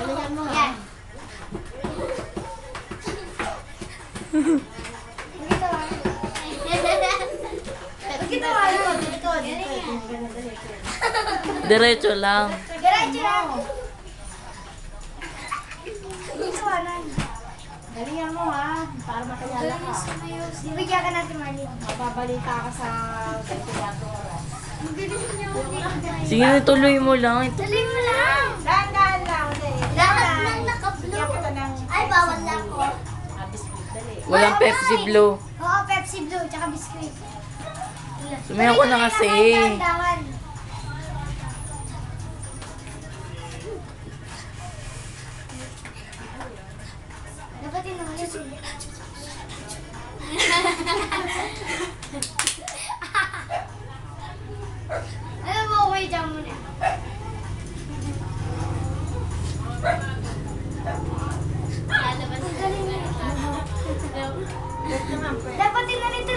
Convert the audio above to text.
Galingan mo. Yan. Ginawa yun. Dito. Diretso lang. Diretso lang. Ginawa na. Galingan mo ha. Para makilala ka. Bibigyan ka natin mali. Mababalita ka sa Kaya oras. Sige, tuloy mo lang. Dali mo lang. Dahan-dahan lang. Lahat ng naka-blue. Ay, bawal lang ko. Biscuit, dali. Walang Pepsi Blue. Oo, Pepsi Blue, tsaka biscuit. Sumayaw ko na kasi. Dahan-dahan. Dapat yun naman yun. Ano mo, okay dyan muna. Dapat yun na nito.